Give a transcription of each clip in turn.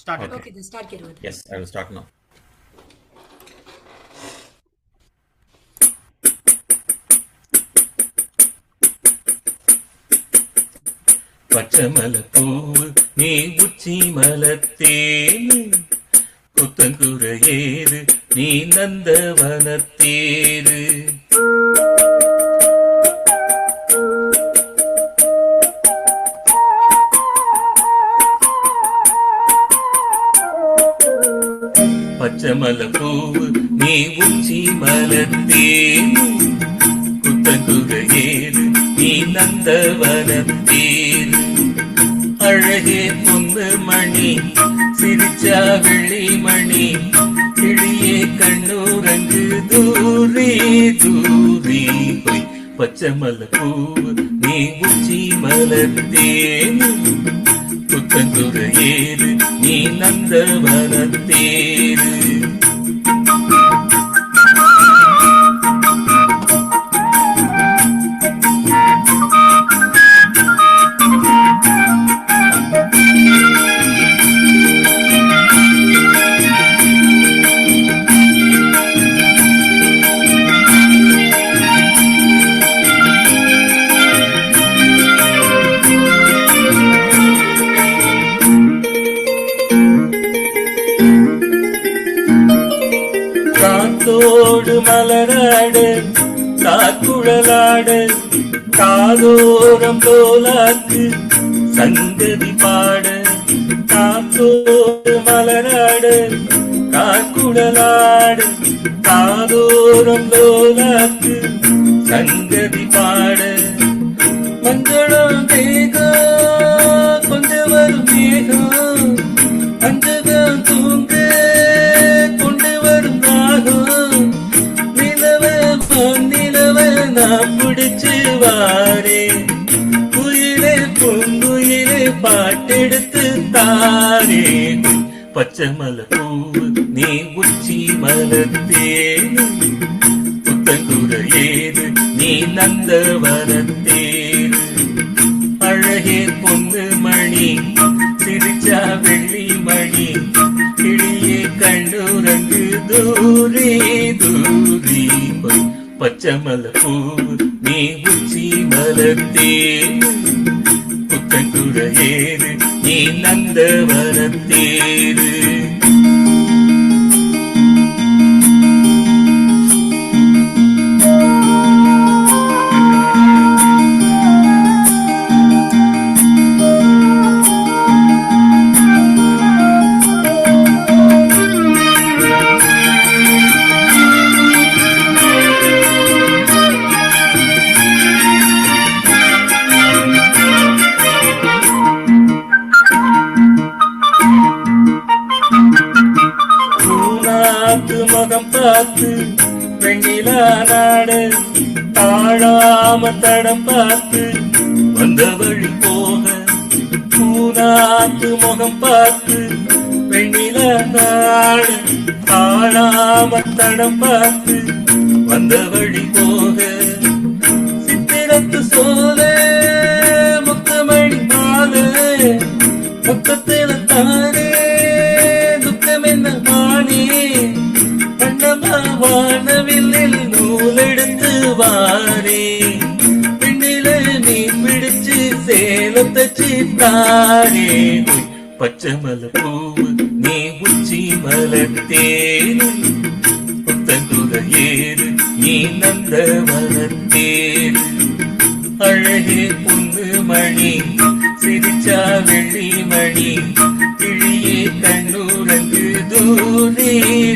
Start it. Okay, then start Kirwad. Yes, I will start now. பச்சமல பூவு நீ உச்சி மலத்தேனு புத்தங்குறையேது நீ நந்தவனத்தேரு. பச்சமல பூவு நீ உச்சி மலத்தேனு புத்தங்குறையேது நீ நந்தவனத்தேரு. அழகே பொண்ணு மணி சிரிச்சா வெள்ளி மணி கிளியே கண்ணுரங்கு தூரி தூரி போய். பச்சமல பூவு நீ உச்சி மலத்தேனு புத்தங்குறையேது நீ நந்தவனத்தேரு. காத்தோடு மலராடு காக்குழலாடு காதோரம் தோலாக்கு சங்கதி பாட. காத்தோடு மலராடு காக்குழலாடு காதோரம் தோலாக்கு சங்கதி பாட. மஞ்சளும் தேகம் கொஞ்சம் வரும் மேகம் அஞ்சகம் தூங்க கொண்டு வரும் ராகம். நிலவ நான் பிடிச்சு வாரே உயிரே பொங்குயிரே பாட்டெடுத்து தாரே. பச்சமல பூவு நீ உச்சி மலத்தேனு புத்தங்குறையேது நீ நந்தவனத்தேரு. அழகே பொண்ணு மணி சிரிச்சா வெள்ளி மணி கிளியே கண்ணுரங்கு தூரி தூரி போய். பச்சமல பூவு நீ உச்சி மலத்தேனு புத்தங்குறையேது நீ நந்தவனத்தேரு. முகம் பார்த்து வெண்ணிலா நாடு தாழாம தடம் பார்த்து வந்த வழி போக. பூனாத்து முகம் பார்த்து வெண்ணிலா நாடு தாழாம தடம் பார்த்து வந்த வழி போக. சித்திரத்து சோல முத்தமணி மால முத்தத்தில தானே துக்கம் என்ன மானே. வானவில்லில் நூலெடுத்து வாரே பின்னில நீ பிடிச்சு சேலம் தச்சு தாரே. பச்சமல பூவு நீ உச்சி மலத்தேனு புத்தங்குறையேது நீ நந்தவனத்தேரு. அழகே பொண்ணு மணி சிரிச்சா வெள்ளி மணி கிளியே கண்ணுரங்கு தூரி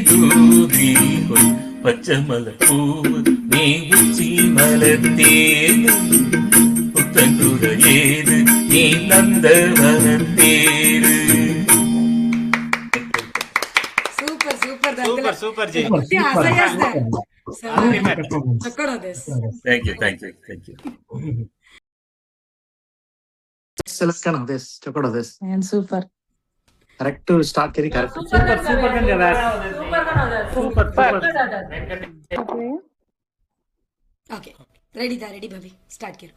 தூரி போய். பச்சமல பூவு நீ உச்சி மலத்தேனு புத்தங்குறையேது நீ நந்தவனத்தேரு. Super, super, Super ji. Thank you. Selection of this, check out of this. And super. Correct to start carry correct. Super Okay, ready Bhavi, start Kiru.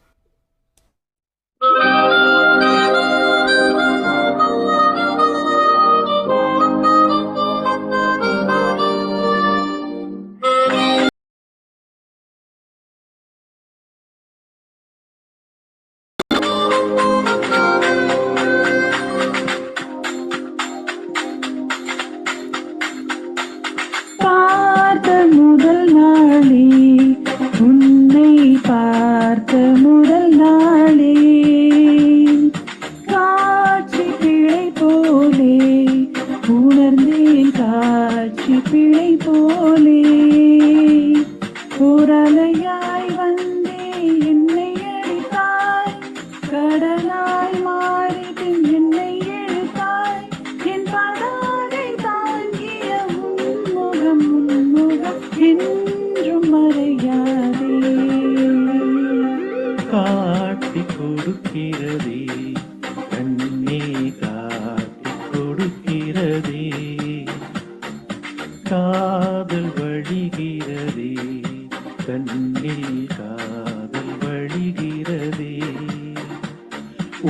காட்டிக் கொடுக்கிறதே, காதல் வழிகிறதே, கண்ணில் காதல் வழிகிறதே,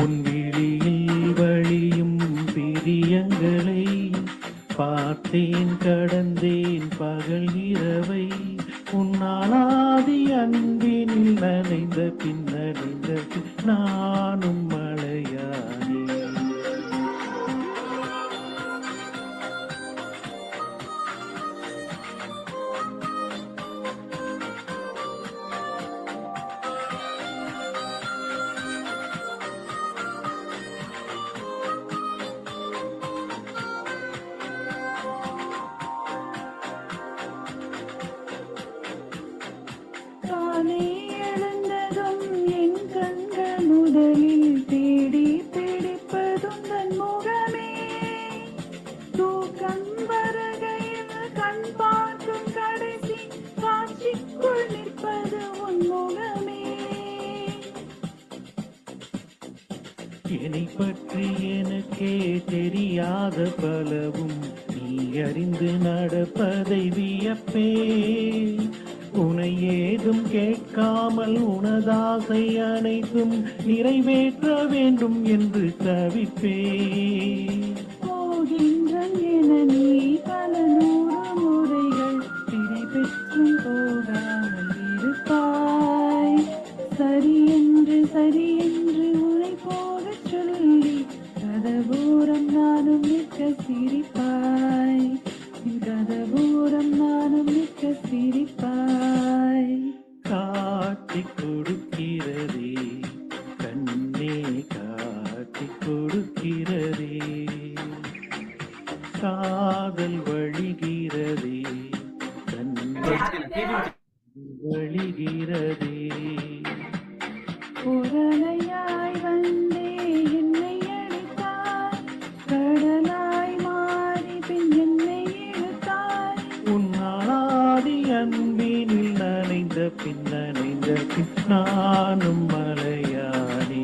உன் விழியில் வழியும் பிரியங்களை பார்த்தேன் கடந்தேன் பகல் இரவை, உன்னாலாதி அன்பினில் நனைந்த பின்னடைந்த நானும் மழையானே. காலை எழுந்ததும் என் கண்கள் முதலில் தேடி பிடிப்பதும் தன் முகமே, தூக்கம் வருகையில் கண் பார்க்கும் கடைசி காட்சிக்குள் நிற்பது உன் முகமே. என்னை பற்றி எனக்கே தெரியாத பலவும் நீ அறிந்து நடப்பதை வியப்பே, உனை ஏதும் கேட்காமல் உனதாசை அனைத்தும் நிறைவேற்ற வேண்டும் என்று தவிப்பே. போகின்றன் என நீ பல 100 முறைகள் விடை பெற்றும் போகாமல் இருப்பாய், சரி என்று உனை போகச் சொல்லி கதவோரம் நானும் நிற்க சிரிப்பாய், கதவோரம் நானும் நிற்க சிரிப்பாய். காட்டிக் கொடுக்கிறதே கண்ணே, காட்டிக் கொடுக்கிறதே, காதல் வழிகிறதே, கண்ணே வழிகிறதே. குரலையாய் வந்தே என்னை அழைத்தாய், கடலாய் மாறி பின் என்னை இழுத்தாய், உன்னாடி அன்பினில் நனைந்த பின்னணைந்த பின் நானும் மலையானே.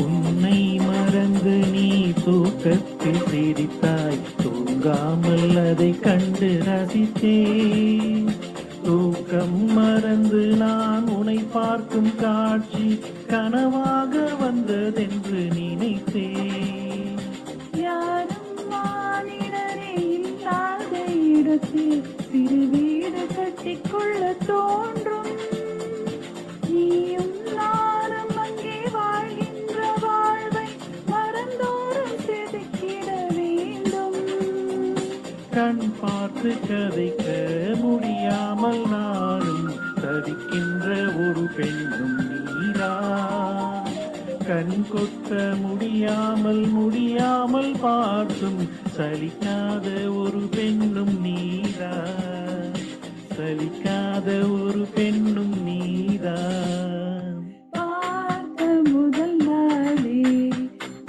உன்னை மறந்து நீ தூக்கத்தில் சிரித்தாய், தூங்காமல் அதை கண்டு ரசித்தேன், தூக்கம் மறந்து நான் உன்னை பார்க்கும் காட்சி கனவாக வந்ததென்று நினைத்தேன். யாரும் மானிடரே இல்லாத இடத்தில் சிறு வீடு கட்டிக்கொள்ள தோன்றும், நீயும் நானும் அங்கே வாழ்கின்ற வாழ்வை மறந்தோறும் செதுக்கிட வேண்டும். கண் பார்த்து கதைக்க முடியாமல் நானும் தவிக்கின்ற ஒரு பெண்ணும் நீரா, கண் கொட்ட முடியாமல் பார்த்தும் சலிக்காத ஒரு பெண்ணும் நீரா, சலிக்காத ஒரு பெண்ணும் நீரா. பார்த்த முதல் நாளே,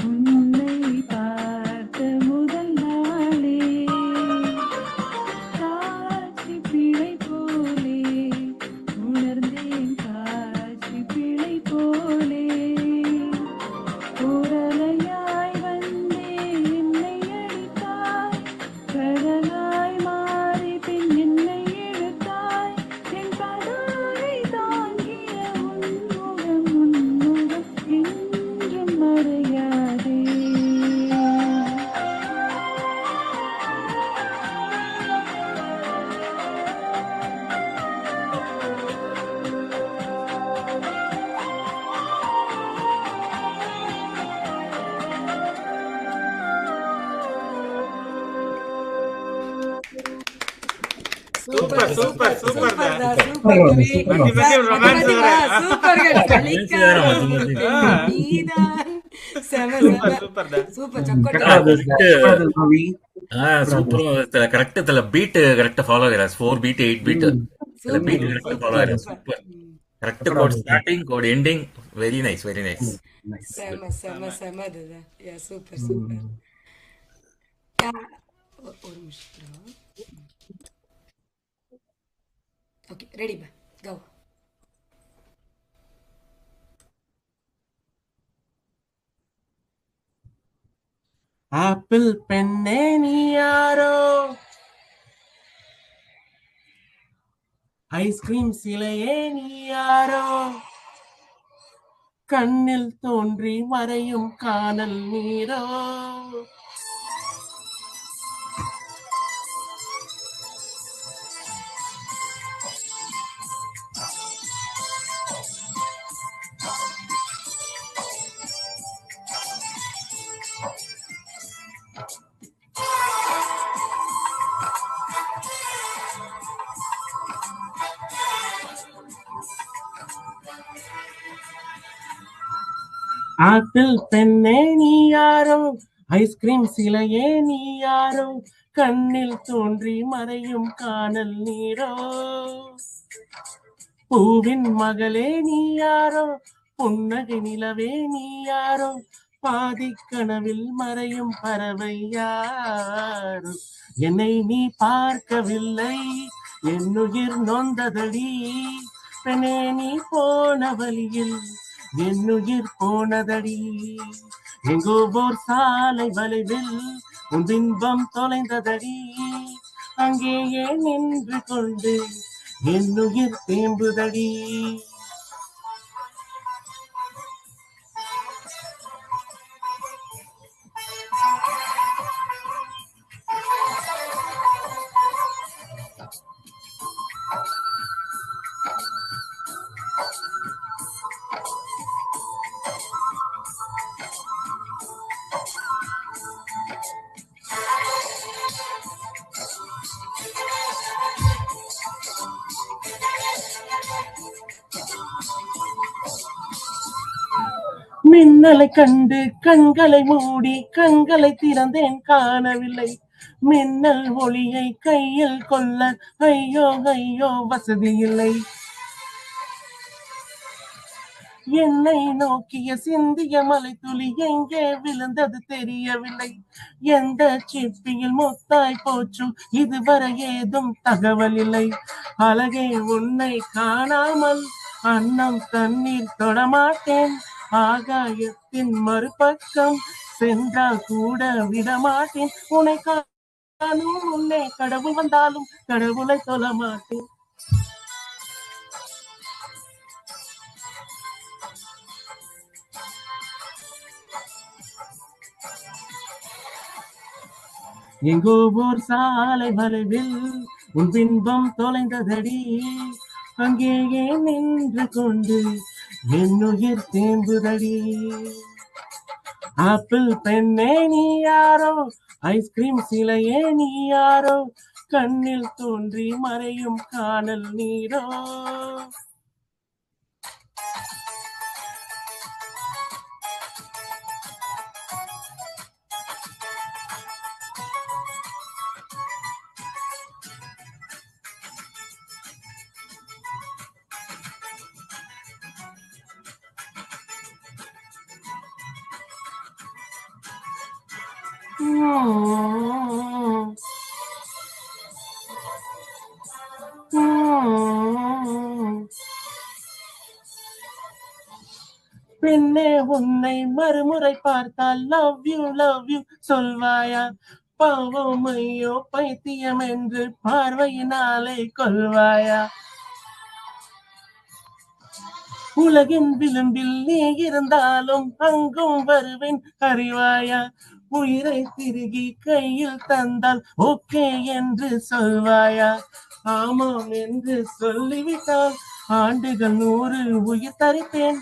உன்னை பார்த்த முதல் நாளே, காட்சி பிழை போலே உணர்ந்தேன், காட்சி பிழை போலே. குரலையாய் வந்தே என்னை அடித்தாய், கடலாய் மாறி பின் என்னை இழுத்தாய், என் super super super super super கவி. மத்தி மத்தி ஒரு romance வேற. சூப்பர்கள் சலிக்காத ஒரு மத்தி பெண்ணும் நீதான். செம சூப்பர் செம சூப்பர்டா. சூப்பர் சக்கோட்டா. சூப்பர் கரெக்ட் இதுல பீட் கரெக்ட் ஃபாலோ ஆகிறார் 4 பீட் 8 பீட் இதுல பீட் சூப்பர் கரெக்ட் ஃபாலோ ஆகிறார் super correct code starting code ending very nice செம செம செம அதுதான். யா சூப்பர் சூப்பர். யா ஒரு நிமிஷம். ஓகே ரெடி பா கோ. ஆப்பிள் பெண்ணே நீ யாரோ, ஐஸ்கிரீம் சிலையே நீ யாரோ, கண்ணில் தோன்றி மறையும் காணல் நீரோ. ஆப்பிள் பெண்ணே நீ யாரோ, ஐஸ்கிரீம் சிலையே நீ யாரோ, கண்ணில் தோன்றி மறையும் காணல் நீரோ. பூவின் மகளே நீ யாரோ, புன்னகை நிலவே நீ யாரோ, பாதி கனவில் மறையும் பறவை யாரோ. என்னை நீ பார்க்கவில்லை, என்னுயிர் நொந்ததடி, பெண்ணே நீ போன வழியில் என்னுயிர் போனதடி. எங்கோ ஓர் சாலை வளைவில் உன் பிம்பம் தொலைந்ததடி, அங்கேயே நின்று கொண்டு என்னுயிர் தேம்புதடி. மின்னலை கண்டு கண்களை மூடி கண்களை திறந்தேன் காணவில்லை, மின்னல் ஒளியை கையில் கொள்ள ஐயோ ஐயோ வசதி இல்லை. என்னை நோக்கிய சிந்திய மலை துளி எங்கே விழுந்தது தெரியவில்லை, எந்த சிப்பியில் முத்தாய் போச்சும் இதுவரை ஏதும் தகவல் இல்லை. அழகே உன்னை காணாமல் அன்னம் தண்ணீர் தொடமாட்டேன், ஆகாயத்தின் மறுபக்கம் சென்றால் கூட விடமாட்டேன், உன்னை காணும் முன்னே கடவுள் வந்தாலும் கடவுளை சொல்ல மாட்டேன். எங்கோ ஓர் சாலை வளைவில் உன் பின்பம் தொலைந்ததடி, அங்கேயே நின்று கொண்டு என்னுயிர் தேம்புதடி. ஆப்பிள் பெண்ணே நீ யாரோ, ஐஸ்கிரீம் சிலையே நீ யாரோ, கண்ணில் தோன்றி மறையும் காணல் நீரோ. பெண்ணே உன்னை மறுமுறை பார்த்தால் லவ் யூ சொல்வாயா, பாவம் ஐயோ பைத்தியம் என்று பார்வையினாலே கொள்வாயா. உலகின் விளிம்பில் நீ இருந்தாலும் அங்கும் வருவேன் அறிவாயா, உயிரை திருகி கையில் தந்தால் ஓகே என்று சொல்வாயா. ஆமாம் என்று சொல்லிவிட்டால் ஆண்டுகள் 100 உயிர் தரிப்பேன்,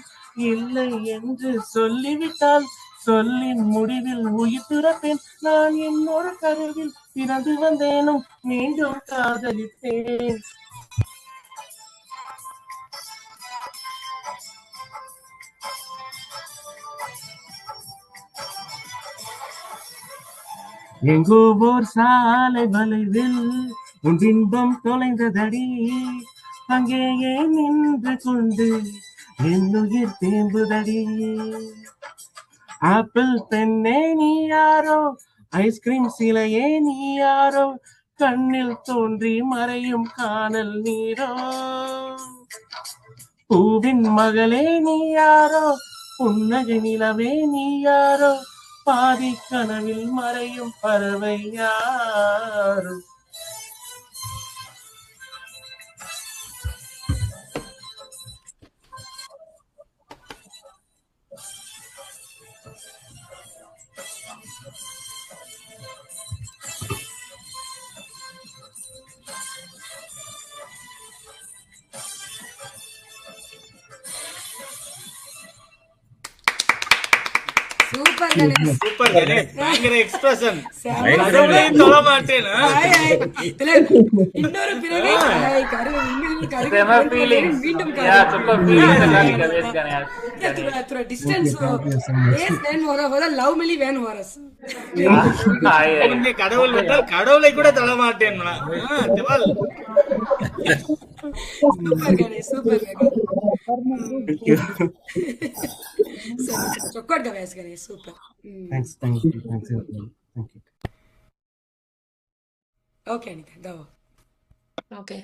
இல்லை என்று சொல்லிவிட்டால் சொல்லின் முடிவில் உயிர் துறப்பேன். நான் என்னோட கருவில் பிறந்து வந்தேனும் மீண்டும் காதலித்தேன். எங்கோ ஓர் சாலை வளைவில் உன் பிம்பம் தொலைந்ததடி, அங்கேயே நின்று கொண்டு என் உயிர் தேம்புதடி. ஆப்பிள் பெண்ணே நீ யாரோ, ஐஸ்கிரீம் சிலையே நீ யாரோ, கண்ணில் தோன்றி மறையும் காணல் நீரோ. பூவின் மகளே நீ யாரோ, புன்னகை நிலவே நீ யாரோ, பாதி கனவில் மறையும் பறவை யாரோ. சூப்பர் கணேஷ். சூப்பர் கணேஷ், பயங்கர எக்ஸ்பிரஷன். செம. கடவுளையும் தொட மாட்டேன். Hi, hi. இதுல இன்னொரு பிறவி ஹாய், Sema feelings. மீண்டும் Yeah, super feelings எல்லாரும் கவேஸ் கணேஷ். थोड़ा डिस्टेंस हो एस वेन हो रहा लव मिली वेन हो रहा இங்க கடவுள் விட்டால் கடவுளை கூட தொட மாட்டேன். சூப்பர் கணேஷ், சூப்பர் चौकट गवेश Ganesh super. Thanks, thank you, thank you. Okay Anita, go. Okay.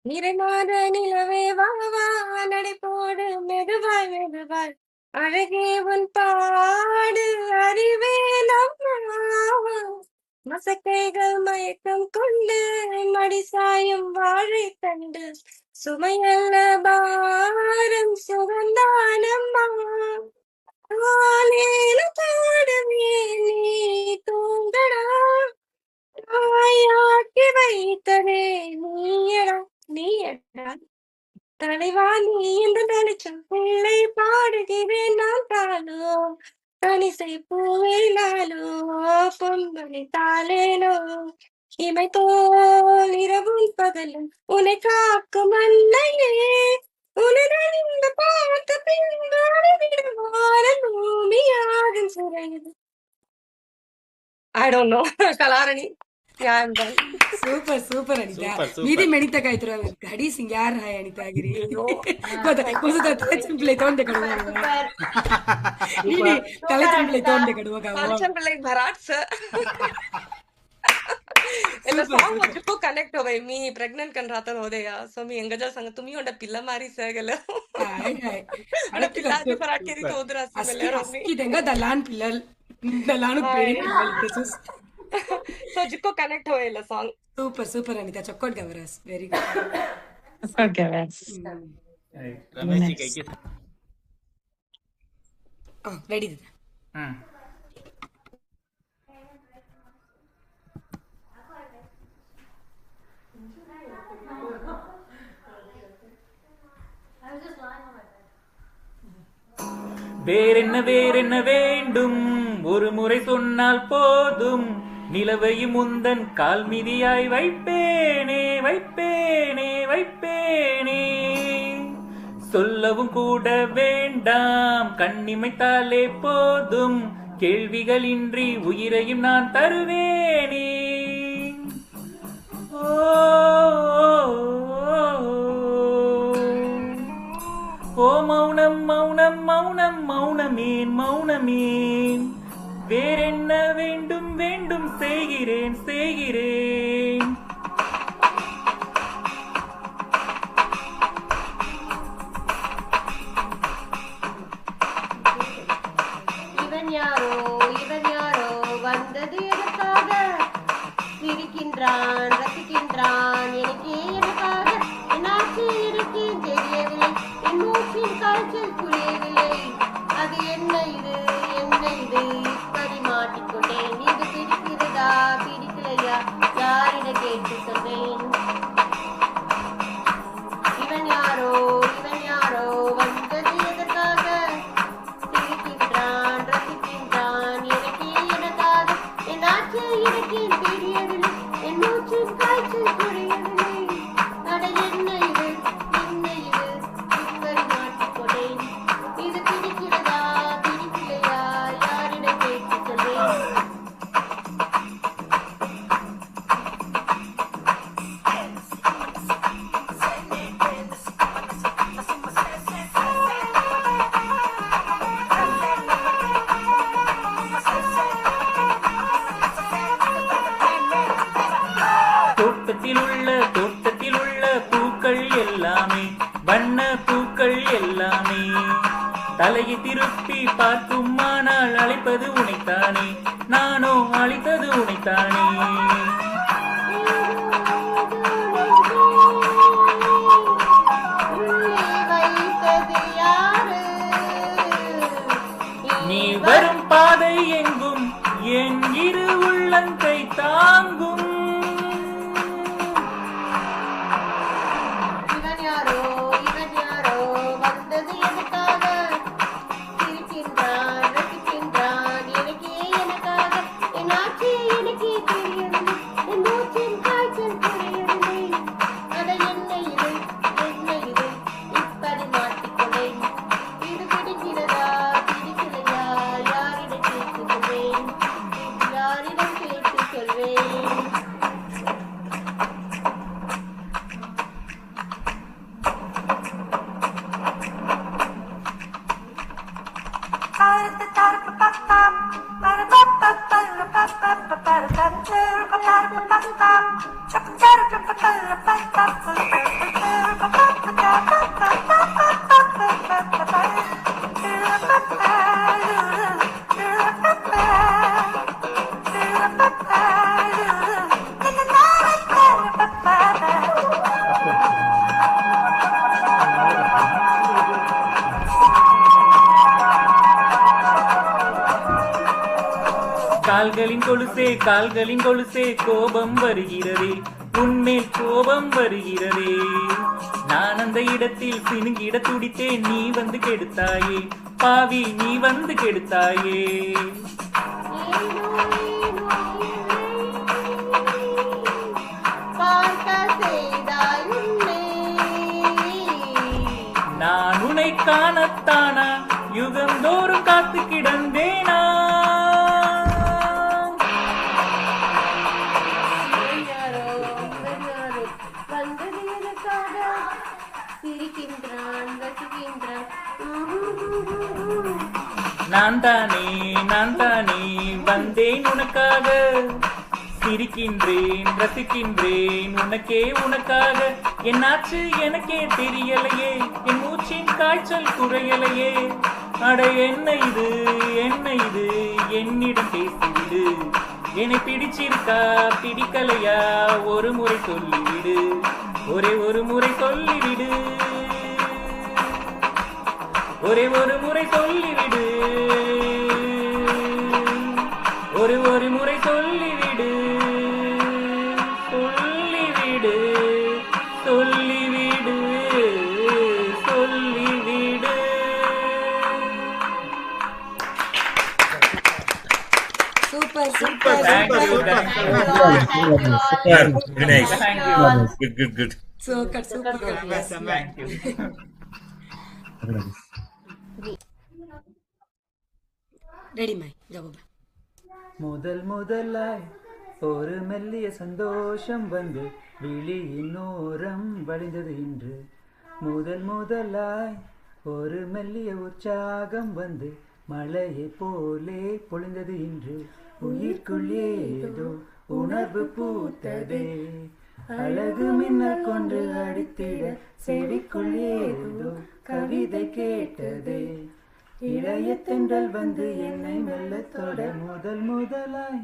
நிறைமாத நிலவே வா வா நடை போடு மெதுவாய் மெதுவாய் அழகே உன் பாடு அறிவே நம்மா மசக்கைகள் மயக்கம் கொண்டு மடி சாயும் வாழை தண்டு சுமையல்ல பாரம் சுகந்தானம்மா பாடுவே நீ தூங்கடா தாயாக்கி வைத்ததே நீயடா நீயடா தலைவா நீ என்று நினைச்சும் பிள்ளை பாடுகிறேன் நான் தானோ தனிசை பூவேலாலோ பொங்கலை தாளேனோ இமை தோல் இரவும் பகலும் உன்னை காக்கும் அன்னையே உனது பார்த்த பின்னால் விடுவான பூமியாகும் சிறையுது. I don't know. Kalarani. Yeah, I'm done. Super, super Anita. Super, super. Midi Anita ka itra gadi singar hai Anita giri. Kosa talacham play tonde kaduva. Nini talacham play tonde kaduva ka. Talacham play Bharat sir. The song मुझको connect हो गई. मी pregnant कर रहा था होदेगा. So मी अंगजा संग तुम्ही Honda पिल्ला मारी से गेलो. Hai hai. अरे पिल्ला के Bharat केरी तो उधर आसी मिले रोमी. Aski denga dalan pillal. Dalanu peri pillal. This So जिसको connect हो गई song. super, super Anita. Chokot gavaras. Very good. Okay, yes. Ramesh G கைக்கு Ready. வேறென்ன வேண்டும் ஒரு முறை சொன்னால் போதும் நிலவையும் உந்தன் கால் மிதியாய் வைப்பேனே வைப்பேனே வைப்பேனே சொல்லவும் கூட வேண்டாம் கண்ணிமைத்தாலே போதும் கேள்விகளின்றி உயிரையும் நான் தருவேனே. ஓ மௌனம் மௌனம் மௌனம் மௌனமேன் மௌனமேன் வேறென்ன வேண்டும் வேண்டும் செய்கிறேன் செய்கிறேன். இவன் யாரோ வந்தது எதற்காக சிரிக்கின்றான் ரசிக்கின்றான் எனக்கே எனக்காக என்னாச்சு எனக்கு தெரியவில்லை என் மூச்சின் காய்ச்சல் புரியவில்லை அது என்ன இது இப்படி மாட்டிக்கொண்டேன் இது பிடிக்கிறதா பிடிக்கலையா யார் எல்லாமே. தலையை திருப்பி பார்க்கும் ஆனால் அழைப்பது உனைத்தானே, நானோ அழைத்தது உனைத்தானே. நீ வரும் பாதை எங்கும் என் இரு உள்ளங்கை தாங்கும். இவன் யாரோ வந்தது எனக்காக, சிரிக்கின்றான் ரசிக்கின்றான் எனக்கே எனக்காக. என் ஆட்சி எனக்கே தெரியவில்லை, என் மூச்சின் காய்ச்சல் புரியவில்லை. அதை என்ன இது இப்படி மாட்டிக்கொண்டேன். இது பிடிக்கிறதா பிடிக்கலையா, யாரிடம் கேட்டு சொல்வேன், யாரிடம் கேட்டு சொல்வேன். கால்களின் கொலுசே கோபம் வருகிறதே, உன்மேல் கோபம் வருகிறதே. நான் அந்த இடத்தில் சினுங்கிட துடித்தேன், நீ வந்து கெடுத்தாயே பாவி, நீ வந்து கெடுத்தாயே. நான் உன்னை காணத்தானா யுகந்தோறும் காத்து கிடந்தேனா. நான் தானே வந்தேன் உனக்காக, சிரிக்கின்றேன் ரசிக்கின்றேன் உனக்கே உனக்காக. என்னாச்சு எனக்கே தெரியலையே, என் மூச்சின் காய்ச்சல் குறையலையே. அட என்ன இது என்னிடம் பேசிவிடு. என்னை பிடிச்சிருக்கா பிடிக்கலையா ஒரு முறை சொல்லிவிடு, ஒரே ஒரு முறை சொல்லிவிடு, ஒரே ஒரு முறை சொல்லிவிடு, ஒரு முறை சொல்லிவிடு, சொல்லிவிடு, சொல்லிவிடு, சொல்லிவிடு. Super Thank you. Very nice. Good. Super Thank you. Ready my ஜவாப். முதலாய் ஒரு மெல்லிய சந்தோஷம் வந்து விழியின் ஓரம் வழிந்தது இன்று. முதலாய் ஒரு மெல்லிய உற்சாகம் வந்து மழையை போலே பொழிந்தது இன்று. உயிர்க்குள் ஏதோ உணர்வு பூத்ததே, அழகு மின்னல் கொண்டு அடித்திட செவிக்குள் ஏதோ கவிதை கேட்டதே. இளைய தென்றல் வந்து என்னை மெல்ல தொட முதலாய்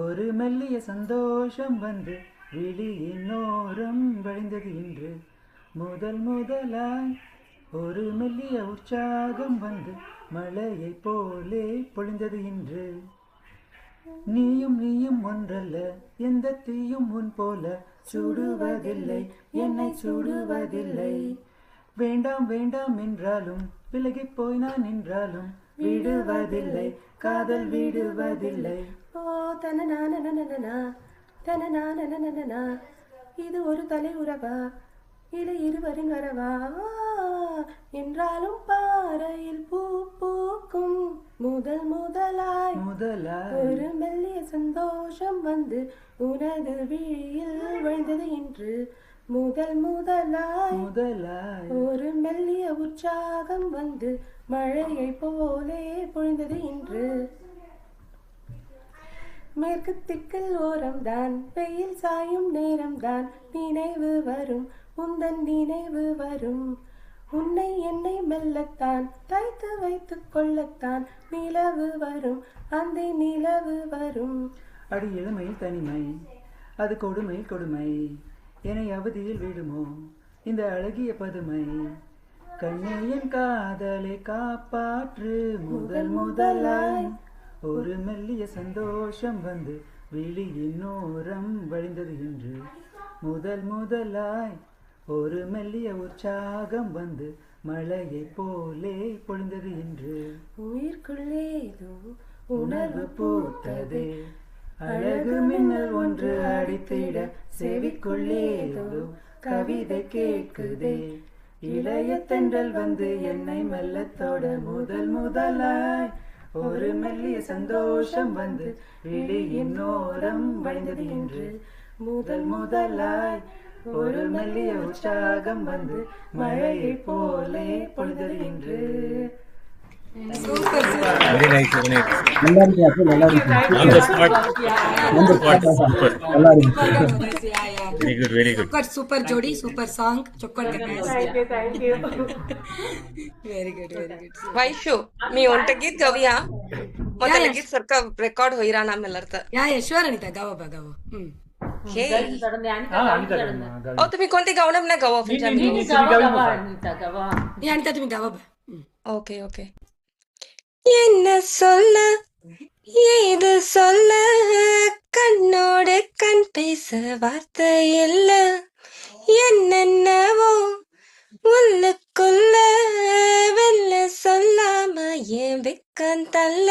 ஒரு மெல்லிய சந்தோஷம் வந்து விழியின் ஓரம் வழிந்தது இன்று. முதலாய் ஒரு மெல்லிய உற்சாகம் வந்து மழையை போலே பொழிந்தது இன்று. நீயும் ஒன்றல்ல, எந்த தீயும் உன் போல சுடுவதில்லை, என்னை சுடுவதில்லை. வேண்டாம் என்றாலும் விலகி போய் நான் நின்றாலும் விடுவதில்லை, காதல் விடுவதில்லை. ஓ தனநானனனனா தனநானனனனா, இது ஒரு தலை உறவா இது இருவரின் வரவா என்றாலும் பாறையில் பூ பூக்கும். முதலாய் ஒரு மெல்லிய சந்தோஷம் வந்து உனது விழியில் விழுந்தது இன்று. முதலாய் ஒரு மெல்லிய உற்சாகம் வந்து மழையை போலே பொழிந்தது இன்று. மேற்கு திக்கில் ஓரம்தான் வெயில் சாயும் நேரம்தான் நினைவு வரும் உந்தன் நினைவு வரும். உன்னை என்னை மெல்லத்தான் தைத்து வைத்துக் கொள்ளத்தான் நிலவு வரும் அந்த நிலவு வரும். அடி இளமை தனிமை அது கொடுமை கொடுமை என்னை அவதியில் விடுமோ இந்த அழகிய பதுமை. கண்ணே என் காதலை காப்பாற்று முதல் முதலாய் ஒரு மெல்லிய சந்தோஷம் வந்து விழியின் ஓரம் வழிந்தது என்று. முதல் முதலாய் ஒரு மெல்லிய உற்சாகம் வந்து மழையை போலே பொழிந்தது என்று. உயிர்க்குள்ளேதோ உணர்வு பூத்ததே அழகு மின்னல் ஒன்று அடித்திட செவிக்குள்ளேதோ கவிதை கேட்குதே. இளைய தென்றல் வந்து என்னை மெல்லத்தோட முதல் முதலாய் ஒரு மெல்லிய சந்தோஷம் வந்து விழியின் ஓரம் வழிந்தது என்று. முதல் முதலாய் ஒரு மெல்லிய உற்சாகம் வந்து மழையை போலே பொழிந்தது என்று. Super super. Very nice, very nice. நல்லா இருக்கு அப்போ நல்லா இருக்கு. On the spot. Super. நல்லா இருக்கு. Very good, very good. super jodi, super song. Chokkol Thank you. Very good, very good. Vaishu मी ಒಂಟ ಗೀತ್ ಗವಿಯಾ ಮತ್ತೆ लगीच सरका रेकॉर्ड होईरा ना मेलरत या sure अनिता गावा बा गावा. हे ओ तुम्ही कोणती गावणं ना गावा पंजाबी या अनिता तुम्ही गावा बा. Okay okay. என்ன சொல்ல ஏது சொல்ல கண்ணோடு கண் பேச வார்த்தை இல்ல. என்னென்னவோ உள்ளுக்குள்ள வெல்ல சொல்லாம ஏன் வெக்கம் தள்ள.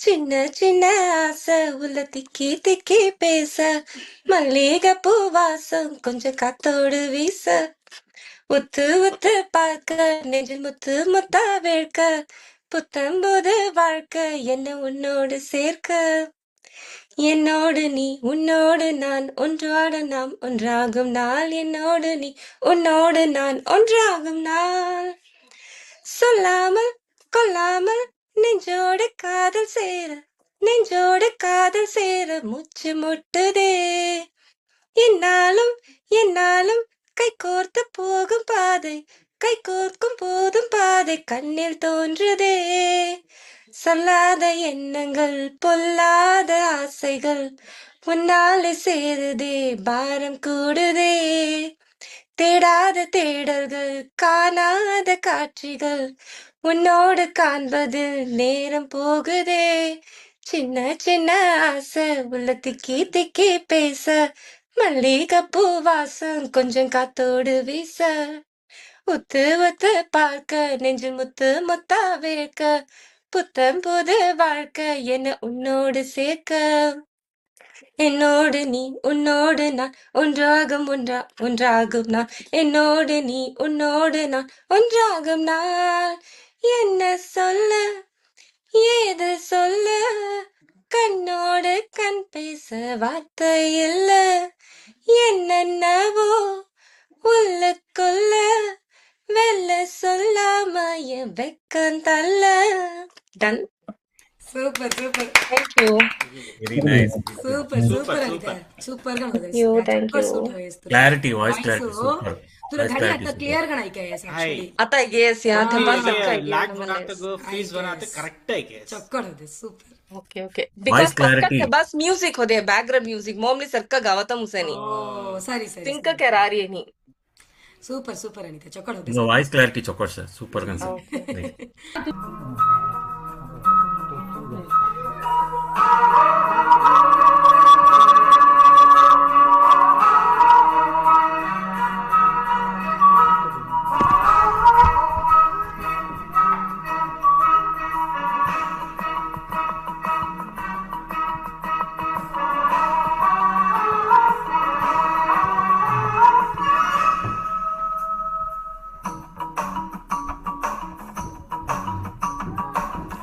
சின்ன சின்ன ஆசை உள்ள திக்கி திக்கி பேச மல்லிகை பூ வாசம் கொஞ்சம் காத்தோடு வீச. உத்து உத்து பார்க்க நெஞ்சில் முத்து முத்தா வேழ்க்க புத்தம்போது வாழ்க்கை என்ன உன்னோடு சேர்க்க. என்னோடு நீ உன்னோடு நான் ஒன்றாட நாம் ஒன்றாகும் நாள். என்னோடு நீ உன்னோடு நான் ஒன்றாகும் நாள். சொல்லாமல் கொல்லாமல் நெஞ்சோடு காதல் சேர நெஞ்சோடு காதல் சேர மூச்சு முட்டுதே. என்னாலும் என்னாலும் கை கோர்த்து போகும் பாதை கை கோர்க்கும் போதும் பாதை கண்ணில் தோன்றுதே. சொல்லாத எண்ணங்கள் பொல்லாத ஆசைகள் உன்னாலே சேருதே பாரம் கூடுதே. தேடாத தேடல்கள் காணாத காட்சிகள் உன்னோடு காண்பது நேரம் போகுதே. சின்ன சின்ன ஆசை உள்ள திக்கி திக்கி பேச மல்லிகை பூ வாசம் கொஞ்சம் காத்தோடு வீச. உத்து உத்து பார்க்க நெஞ்சில் முத்து முத்தா வேர்க்க புத்தம் புது வாழ்க்கை என்ன உன்னோடு சேர்க்க. என்னோடு நீ உன்னோடு நான் ஒன்றாகும் ஒன்றாகும் நாள். என்னோடு நீ உன்னோடு நான் ஒன்றாகும் நாள். என்ன சொல்ல ஏது சொல்ல கண்ணோடு கண் பேச வார்த்தை இல்ல. என்னென்னவோ உள்ளுக்குள்ள வெல்ல சொல்லாம என் வெக்கம் தள்ள. Done. Super super. Thank you. Very nice. Super super Anita. super गाणं होतं. You, thank you. Clarity, voice clarity, super. तुला Voice गाणी clarity, आता super. क्लिअर गाणं ऐकायचं actually. आता येस या धमाल लाख बनाते गो फ्रीज बनाते करेक्ट आहे की चक्कर होते super. Okay okay. Because clarity. बस म्युझिक होते बॅकग्राऊंड म्युझिक मोमली सारखं गावात मुसेनी Oh, sorry sorry. तिंक करारी नी. super super अनिता चक्कर होते. No, voice clarity chokot sir. Super concept. Nice.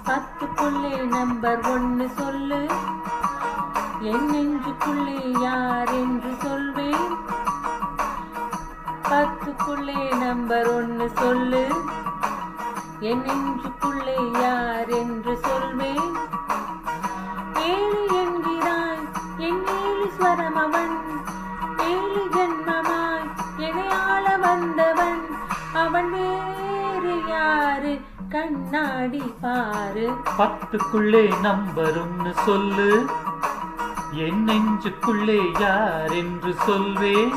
பத்துக்குள்ளே நம்பர் ஒன்னு சொல்லு என் நெஞ்சுக்குள்ளே யார் என்று சொல்வேன். பத்துக்குள்ளே நம்பர் ஒன்னு சொல்லு என் நெஞ்சுக்குள்ளே யார் என்று சொல்வேன். ஏழு என்கிறாய் என் ஏழு ஸ்வரம் அவன் ஏழு ஜென்மமாய் என்னை ஆள வந்தவன் அவன் வேறு யாரு கண்ணாடி பாரு. 10க்குள்ளே நம்பர் ஒன்னு சொல்லு, என் நெஞ்சுக்குள்ளே யார் என்று சொல்வேன்.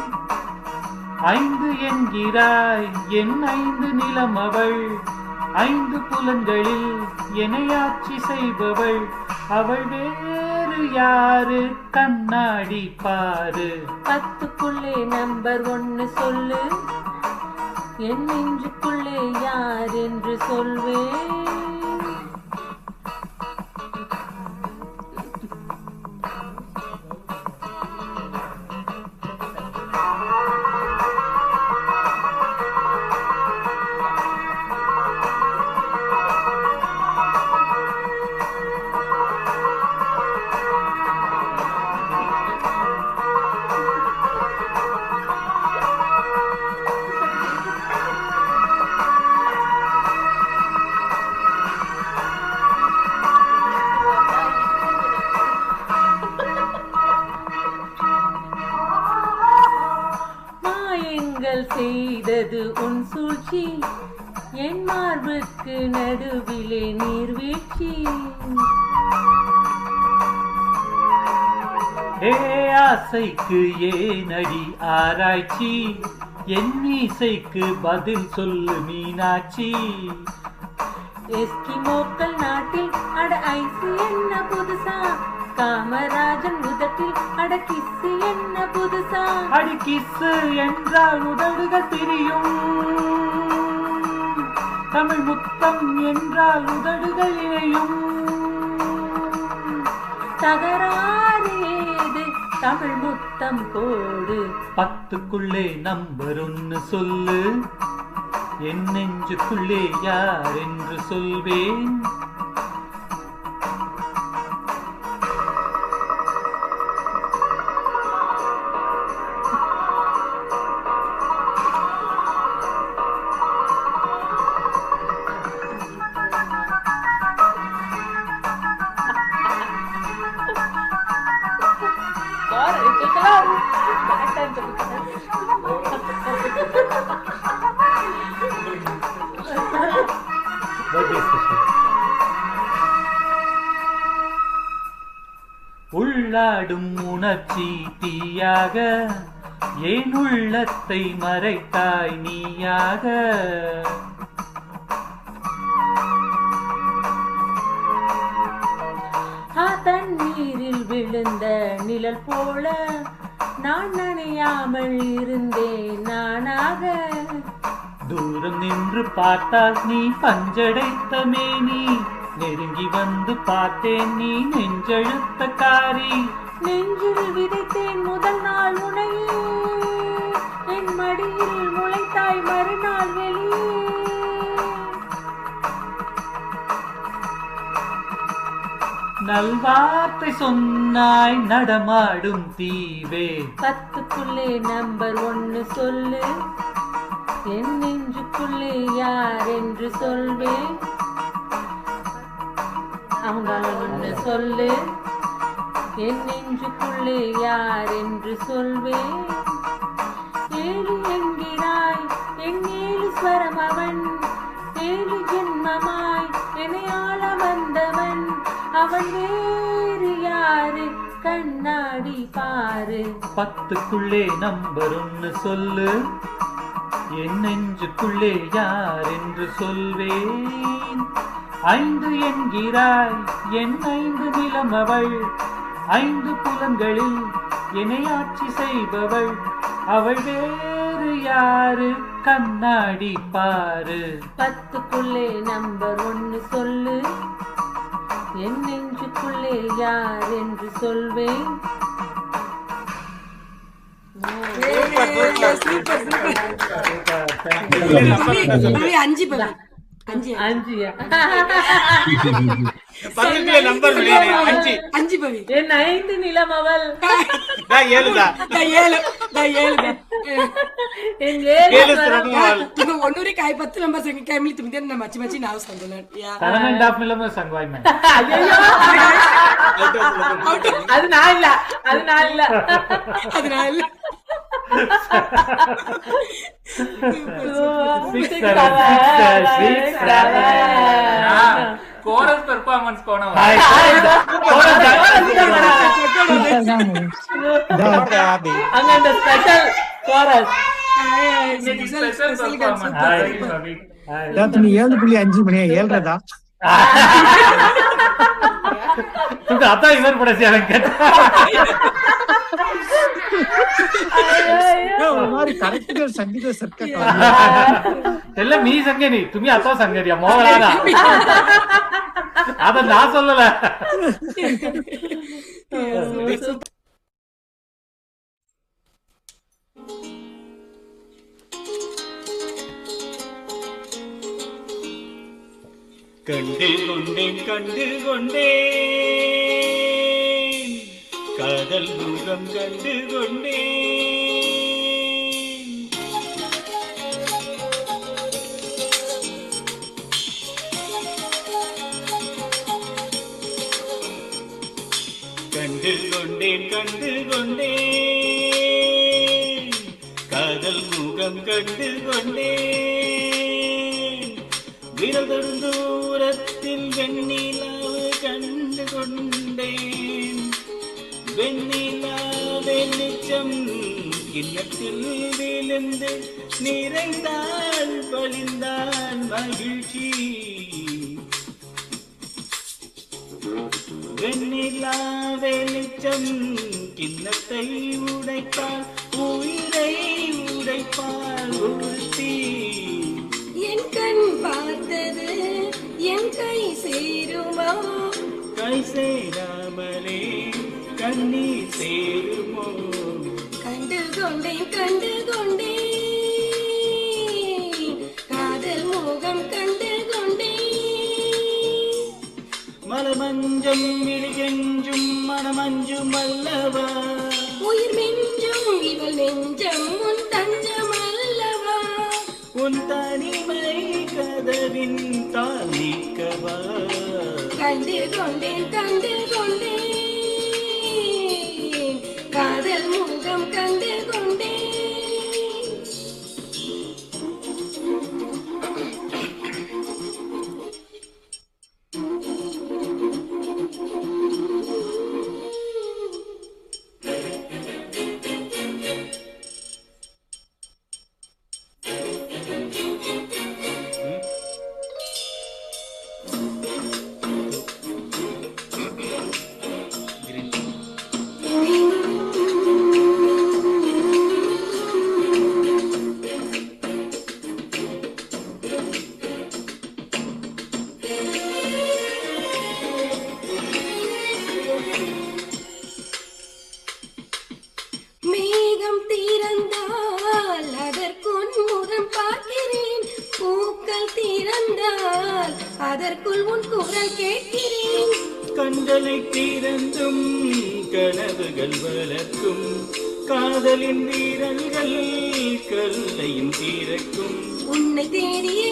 5 என்கிறாய், என் 5 நிலம் அவள், 5 புலன்களில் எனையாட்சி செய்பவள். அவள் வேறு யாரு கண்ணாடி பாரு. 10க்குள்ளே நம்பர் ஒன்னு சொல்லு, என் நெஞ்சுக்குள்ளே யார் என்று சொல்வேன். செய்தது உன் சூழ்ச்சி, என் மார்புக்கு நடுவிலே நீர்வீழ்ச்சி. ஆசைக்கு ஏனடி ஆராய்ச்சி, என் மீசைக்கு பதில் சொல்லு மீனாட்சி. எஸ்கிமோக்கள் நாட்டில் அட ஐசு என்ன புதுசா, காமராஜன் உதட்டில் அட கிஸ்ஸு என்ன புதுசா. அடி கிஸ்ஸு என்றால் உதடுகள் பிரியும், தமிழ் முத்தம் என்றால் உதடுகள் இணையும். தகராறு ஏது தமிழ் முத்தம் போடு. 10க்குள்ளே நம்பர் ஒன்னு சொல்லு, என் நெஞ்சுக்குள்ளே யார் என்று சொல்வேன். உள்ளாடும் உணர்ச்சி தீயாக, ஏன் உள்ளத்தை மறைத்தாய் நீயாக. தண்ணீரில் விழுந்த நிழல் போல நான் நனையாமல் இருந்தேன் நானாக. தூரம் நின்று பார்த்தால் நீ பஞ்சடைத்த மேனி, நெருங்கி வந்து பார்த்தேன் நீ நெஞ்செழுத்த காரி. நெஞ்சில் விதைத்தேன் முதல் நாள் உனையே, என் மடியில் முளைத்தாய் மறுநாள் வெளியே. நல்வார்த்தை சொன்னாய் நடமாடும் தீவே. 10க்குள்ளே நம்பர் ஒன்னு சொல்லு, என் நெஞ்சுக்குள்ளே யார் என்று சொல்வேன். அவங்க ஒன்னு சொல்லு, என் நெஞ்சுக்குள்ளே யார் என்று சொல்வேன். 7 என்கிறாய், என் 7 ஸ்வரம் அவன், 7 ஜென்மமாய் என்னையாள வந்தவன். அவன் வேறு யாரு கண்ணாடி பாரு. 10க்குள்ளே நம்பர் ஒன்னு சொல்லு, என் நெஞ்சுக்குள்ளே யார் என்று சொல்வேன். 5 என்கிறாய், என் 5 நிலம் அவள், 5 புலன்களில் எனையாட்சி செய்பவள். அவள் வேறு யாரு கண்ணாடி பாரு. 10க்குள்ளே நம்பர் ஒன்னு சொல்லு, என் நெஞ்சுக்குள்ளே யார் என்று சொல்வேன். என் 5 நிலம் அவள், ஒன்னூரி காய் 10 நம்பர் संग काय मिळते म्हणजे ना मच्छी मच्छी नाव सांगतो या கலமன் டாப் மிலம संगवाई में. அது நான் இல்ல, அது நான் இல்ல, அது நான் இல்ல. கோரஸ் பெர்ஃபார்மன்ஸ் போனோம். அங்க அந்த ஸ்பெஷல் கோரஸ் ஸ்பெஷல் பெர்ஃபார்மன்ஸ். நீ 7.5 மணியா 7:30 அதான் இவர் படசி எனக்கு संगीत सरका ಎಲ್ಲ ನೀ ಸಂಗೇನಿ ತುಮಿ ಅಥವಾ ಸಂಗೇರಿಯ ಮೋಹರಾನ ಅದ ನಾ சொல்லல கண்டு கொண்டேன் காதல் முகம் கண்டு கொண்டேன் காதல் முகம் கண்டு கொண்டேன் விரதொரு தூரத்தில் வெண்ணிலாவு கண்டு கொண்டேன் வெண்ணிலா வெளிச்சம் கிண்ணத்தில் விழுந்து நிறைந்தால் வழிந்தான் மகிழ்ச்சி வெண்ணிலா வெளிச்சம் கிண்ணத்தை உடைப்பால் உயிரை உடைப்பால் உறுத்தி என் கண் பார்த்தது என் கை சேருமா கை சேராமலே கண்ணீர் சேருமோ கண்டு கொண்டேன் காதல் மோகம் கண்டு கொண்டேன் மலமஞ்சம் விழிகெஞ்சும் மனமஞ்சும் அல்லவா உயிர் மெஞ்சும் இவள் நெஞ்சம் உன் தஞ்சம் அல்லவா உன் தனிமை கதவின் தாளிக்கவா கண்டு கொண்டேன் காதல் முகம் கண்டு கொண்டேன் மேகம் திறந்தால் அதற்குள் முகம் பார்க்கிறேன் பூக்கள் திறந்தால் அதற்குள் உன் குரல் கேட்கிறேன் கண்களை திறந்தும் கனவுகள் வளர்க்கும் காதலின் வீரல்கள் கல்லையும் தீரக்கும் உன்னை தேடியே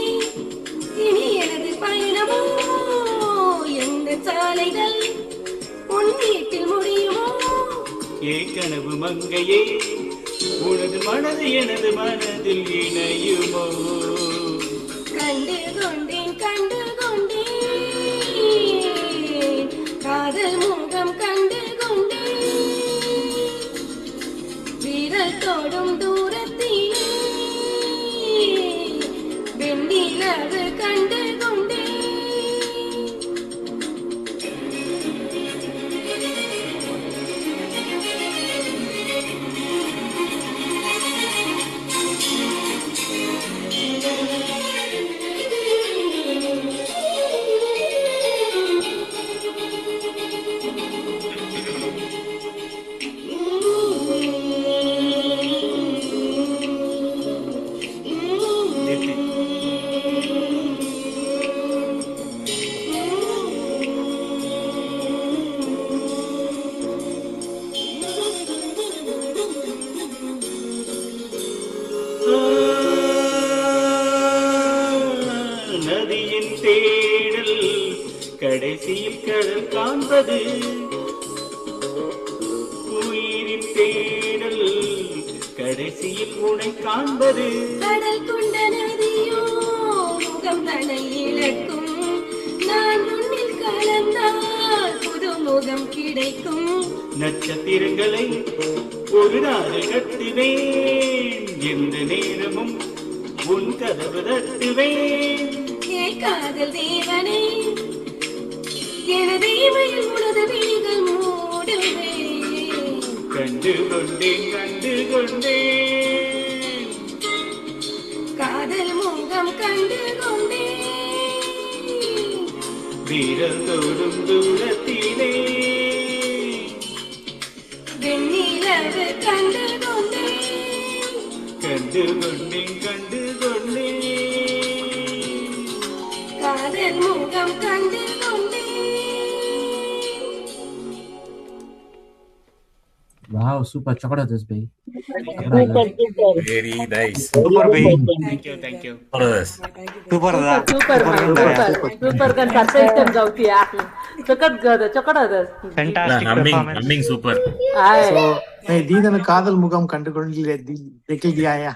இனி எனது பயணமோ எந்த சாலைகள் உன் வீட்டில் முடியுமோ கனவு மங்கையே உனது மனது எனது மனதில் இணையுமோ கண்டு கொண்டேன் காதல் முகம் கண்டு கொண்டேன் வீரல் தோடும் தூரத்திலே வெண்ணிலவு கண்டு கொண்டேன் நதியின் தேடல் கடைசியில் கடல் காண்பது உயிரின் தேடல் கடைசி கடைசியில் உனை காண்பது கடல் கொண்ட நதியோ முகம் தன்னை இழக்கும் நான் உன்னில் கலந்தால் புது முகம் கிடைக்கும் நட்சத்திரங்களை ஒரு நாள் கட்டுவேன் எந்த நேரமும் உன் கதவு தட்டுவேன் காதல் தேவனே எனது இமையில் உனது விழிகள் மூடுவேன் கண்டு கொண்டேன் காதல் முகம் கண்டு கொண்டேன் வீரல் தோடும் தூரத்திலே வெண்ணிலவு கண்டு கொண்டேன் காதல் முகம் கண்டு கொண்டேன். Wow, super. Chocolate this, babe. Very nice. Super, babe. Thank you. Follow this. Super da. Super kan persistent gauti akli. Chocolate Fantastic performance. Humming super. So, मैं दीदन कादल मुगम कंडुकोंडिले देख लिया या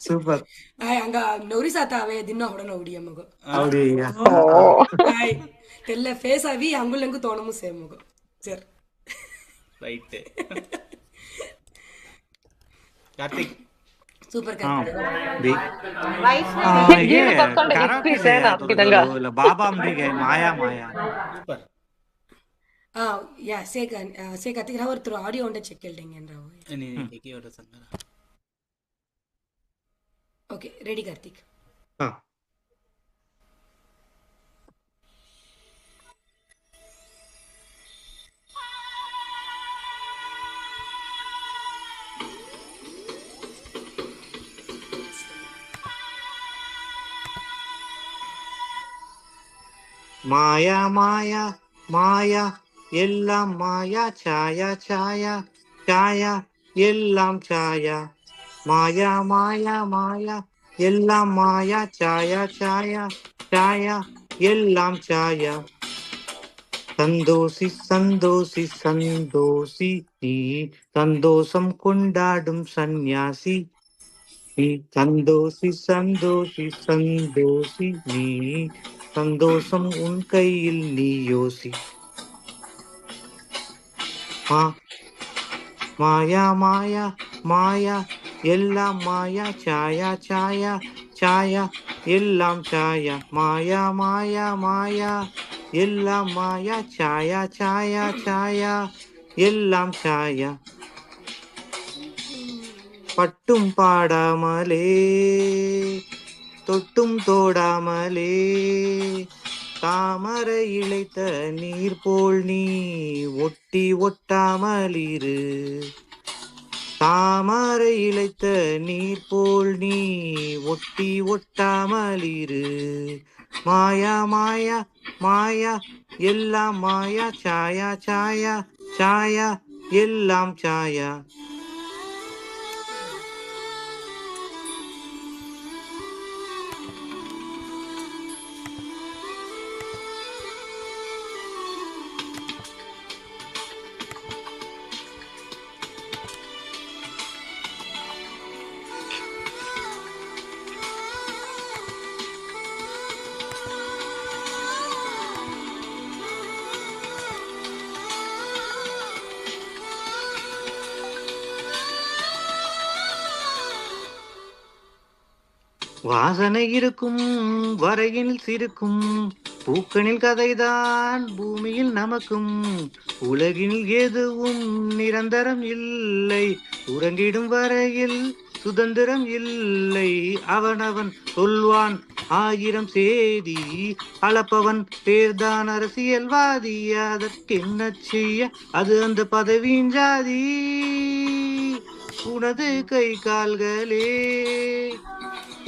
ಸೂಪರ್ ಹಂಗ ನೌರಿಸಾತಾವೆ ದಿನ ಹೊಡ ನೋಡಿ ಮಗ அப்படியா தெல்ல ஃபேஸ் ஆவி அங்குலங்கு தோணமும் சேம் மக சரி ரைட் கார்த்திக் ಸೂಪರ್ ಕಾರ್ತಿಕ್ ಬಾಬಾ ಅಂಬಿಗೆ ಮಾಯಾ ಸೂಪರ್ ಯಾ ಸೇ ಕಾರ್ತಿಕ್ ರಾವ್ ಅವ್ರ ಆಡಿಯೋ ಉಂಡೆ ಚೆಕ್ ಹೇಳ್ದಂಗೆ ರಾವ್ ಓಕೆ ರೆಡಿ ಕಾರ್ತಿಕ್ மாயா மாயா மாயா எல்லாம் மாயா சாயா சாயா சாயா எல்லாம் சாயா மாயா மாயா மாயா எல்லாம் மாயா சாயா சாயா சாயா எல்லாம் சாயா சந்தோஷி சந்தோஷி சந்தோஷி நீ சந்தோஷம் கொண்டாடும் சந்நியாசி நீ சந்தோஷி சந்தோஷி சந்தோஷி நீ சந்தோஷம் உன் கையில் நீ யோசி மாயா மாயா மாயா எல்லாம் மாயா சாயா சாயா சாயா எல்லாம் சாயா மாயா மாயா மாயா எல்லாம் மாயா சாயா சாயா சாயா எல்லாம் சாயா பட்டும் பாடாமலே தொட்டும் தோடாமலே தாமரை இழைத்த நீர் போல் நீ ஒட்டி ஒட்டாமலிரு தாமரை இழைத்த நீர் போல் நீ ஒட்டி ஒட்டாமலிரு மாயா மாயா மாயா எல்லாம் மாயா சாயா சாயா சாயா எல்லாம் சாயா வாசனை இருக்கும் வரையில் சிரிக்கும் பூக்களில் கதைதான் பூமியில் நமக்கும் உலகில் எதுவும் நிரந்தரம் இல்லை உறங்கிடும் வரையில் சுதந்திரம் இல்லை அவனவன் சொல்வான் ஆயிரம் சேதி அளப்பவன் பேர்தான் அரசியல்வாதி அதற்கென்ன செய்ய அது அந்த பதவியின் ஜாதி உனது கை கால்களே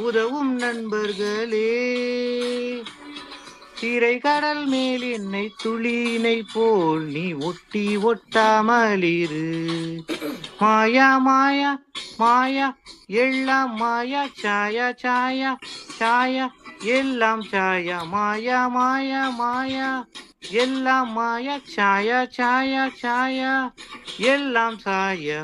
உதவும் நண்பர்களே திரை கடல் மேல் என்னை துளியினை போல் நீ ஒட்டி ஒட்டாமலிரு மாயா மாயா மாயா எல்லாம் மாயா சாயா சாயா சாயா எல்லாம் சாயா மாயா மாயா மாயா எல்லாம் மாயா சாயா சாயா சாயா எல்லாம் சாயா.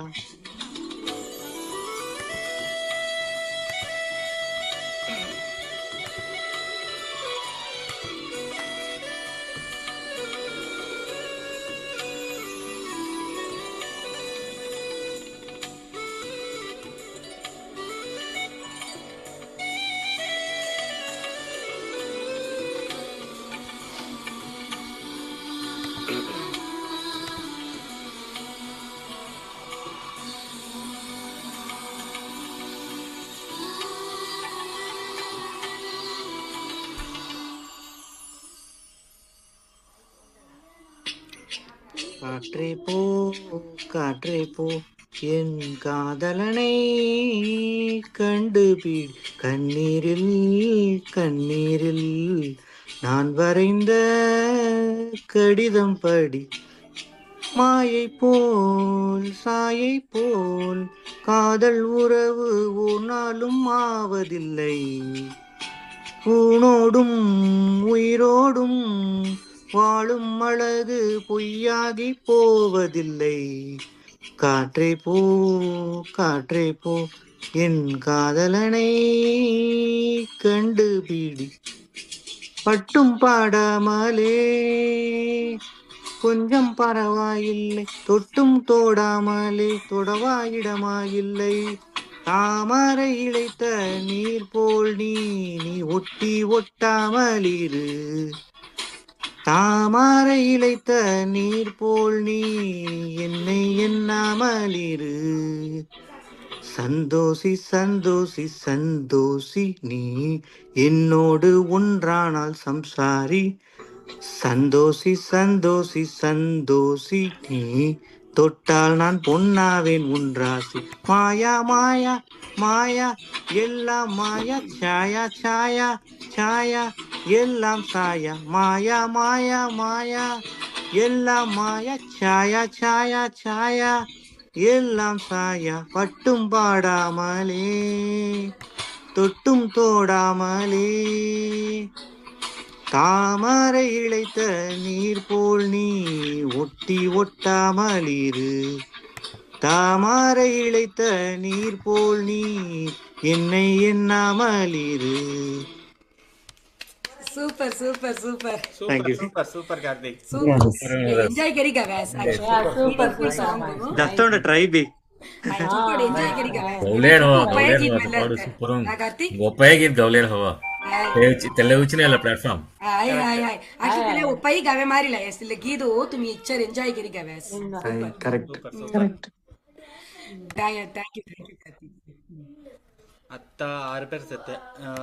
காற்றே போ காற்றே போ என் காதலனை கண்டுபிடி கண்ணீரில் கண்ணீரில் நான் வரைந்த கடிதம் படி. மாயை போல் சாயை போல் காதல் உறவு ஒரு நாளும் ஆவதில்லை. ஊனோடும் உயிரோடும் வாழும் அழகு பொய்யாகி போவதில்லை. காற்றே போ காற்றே போ என் காதலனை கண்டுபிடி. பட்டும் பாடாமலே கொஞ்சம் பரவாயில்லை, தொட்டும் தோடாமலே தொடவாயிடமாயில்லை. தாமரை இழைத்த நீர் போல் நீ நீ ஒட்டி ஒட்டாமலிரு. தாமரை இழைத்த நீர் போல் நீ என்னை எண்ணாமலிரு. சந்தோஷி சந்தோஷி சந்தோஷி நீ என்னோடு ஒன்றானால் சம்சாரி. சந்தோஷி சந்தோஷி சந்தோஷி நீ தொட்டால் நான் பொன்னாவேன் உன்ராசி. மாயா மாயா மாயா எல்லாம் மாயா சாயா சாயா சாயா எல்லாம் சாயா. மாயா மாயா மாயா எல்லாம் மாயா சாயா சாயா சாயா எல்லாம் சாயா. பட்டும் பாடாமலே தொட்டும் தோடாமலே தாமரை இழைத்த நீர் போல் நீ ஒட்டி ஒட்டாமலிரு. தாமரை இழைத்த நீர் போல் நீ என்னை எண்ணாமலிரு. Super super super Thank you. Super super Karthik. Super enjoy करेगा वैसे super song Just on a try big. super enjoy करेगा गवलेर हवा पाडू सुपरून कार्तिक गोपाय गीत गवलेर हवा त्याला उचनेला प्लॅटफॉर्म हाय हाय हाय actually उपाय गावे मारिला असले गीत तुम्ही इच्छा एन्जॉय करेगा वैसे Correct. Correct. thank you Kartik. आता 6 பேர் செத்து